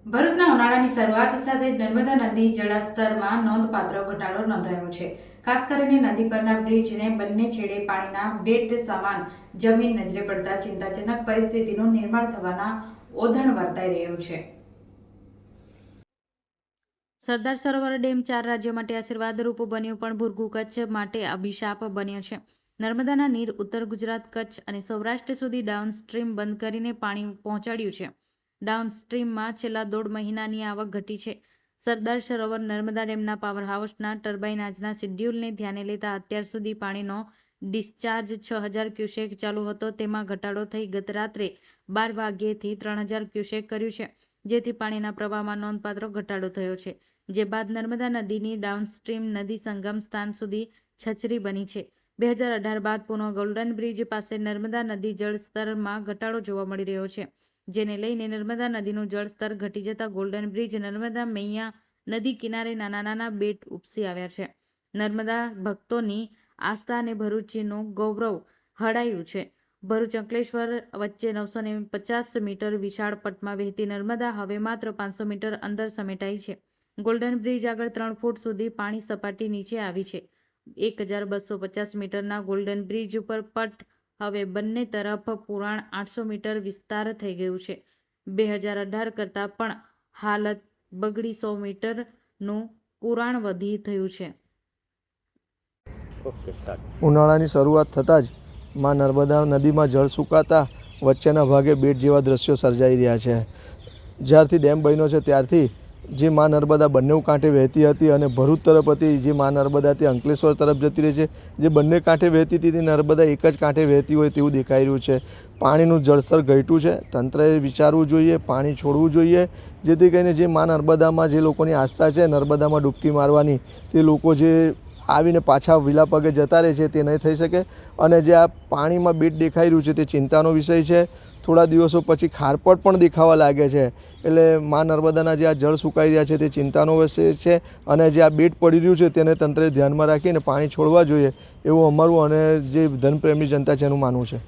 ભરૂચના ઉનાળાની શરૂઆત સાથે જ નર્મદા નદી જળસ્તરમાં નોંધપાત્ર ઘટાડો નોંધાયો છે। ખાસ કરીને નદી પરના બ્રિજને બંને છેડે પાણીના બેટ સમાન જમીન નજરે પડતા ચિંતાજનક પરિસ્થિતિનું નિર્માણ થવાના ઓધણ વર્તાઈ રહ્યું છે। સરદાર સરોવર ડેમ 4 રાજ્યો માટે આશીર્વાદરૂપ બન્યો, પણ ભૂરગુ કચ્છ માટે અભિશાપ બન્યો છે। નર્મદાના નીર ઉત્તર ગુજરાત, કચ્છ અને સૌરાષ્ટ્ર સુધી ડાઉનસ્ટ્રીમ બંધ કરીને પાણી પહોંચાડ્યું છે। ડાઉનસ્ટ્રીમમાં છેલ્લા 1.5 મહિનાની આવક ઘટી છે। સરદાર સરોવર નર્મદા ડેમના પાવર હાઉસના ટર્બાઇન આજના શેડ્યુલને ધ્યાને લેતા અત્યાર સુધી પાણીનો ડિસ્ચાર્જ 6000 ક્યુસેક ચાલુ હતો, તેમાં ઘટાડો થઈ ગત રાત્રે 12 વાગ્યેથી 3000 ક્યુસેક કર્યું છે, જેથી પાણીના પ્રવાહમાં નોંધપાત્ર ઘટાડો થયો છે। જે બાદ નર્મદા નદીની ડાઉનસ્ટ્રીમ નદી સંગમ સ્થાન સુધી છછરી બની છે। 2018 બાદ પુનઃ ગોલ્ડન બ્રિજ પાસે નર્મદા નદી જળસ્તરમાં ઘટાડો જોવા મળી રહ્યો છે, જેને લઈને નર્મદા નદીનું જળસ્તર ઘટી જતા ગોલ્ડન બ્રિજ, નર્મદા મૈયા નદી કિનારે નાના નાના બેટ ઉપસી આવ્યા છે। નર્મદા ભક્તોની આસ્થા અને ભરૂચનું ગૌરવ હરાયું છે। ભરૂચ અંકલેશ્વર વચ્ચે 950 મીટર વિશાળ પટમાં વહેતી નર્મદા હવે માત્ર 500 મીટર અંદર સમેટાઈ છે। ગોલ્ડન બ્રિજ આગળ 3 ફૂટ સુધી પાણી સપાટી નીચે આવી છે। 1250 મીટરના ગોલ્ડન બ્રિજ ઉપર પટ હવે બંને તરફ પુરાણ 800 મીટર વિસ્તાર થઈ ગયું છે। 2018 કરતાં પણ હાલત બગડી 100 મીટરનું પુરાણ વધી થયું છે। ઉનાળાની શરૂઆત થતાં જ માં નર્મદા નદીમાં જળ સુકાતા વચ્ચેના ભાગે બેટ જેવા દ્રશ્યો સર્જાઈ રહ્યા છે। જ્યારથી ડેમ બન્યો છે ત્યારથી જે માં નર્મદા બંને કાંઠે વહેતી હતી અને ભરૂચ તરફ હતી, જે માં નર્મદા તે અંકલેશ્વર તરફ જતી રહી છે, જે બંને કાંઠે વહેતી હતી તે નર્મદા એક જ કાંઠે વહેતી હોય તેવું દેખાઈ રહ્યું છે। પાણીનું જળસ્તર ઘટ્યું છે। તંત્રએ વિચારવું જોઈએ, પાણી છોડવું જોઈએ, જેથી કરીને જે માં નર્મદામાં જે લોકોની આસ્થા છે નર્મદામાં ડૂબકી મારવાની, તે લોકો જે આવીને પાછા વિલા પગે જતા રહે છે તે નહીં થઈ શકે। અને જે આ પાણીમાં બેટ દેખાઈ રહ્યું છે તે ચિંતાનો વિષય છે। થોડા દિવસો પછી ખારપટ પણ દેખાવા લાગે છે, એટલે માં નર્મદાના જે આ જળ સુકાઈ રહ્યા છે તે ચિંતાનો વિષય છે। અને જે આ બેટ પડી રહ્યું છે તેને તંત્રે ધ્યાનમાં રાખીને પાણી છોડવા જોઈએ એવું અમારું અને જે ધનપ્રેમી જનતા છે એનું માનવું છે।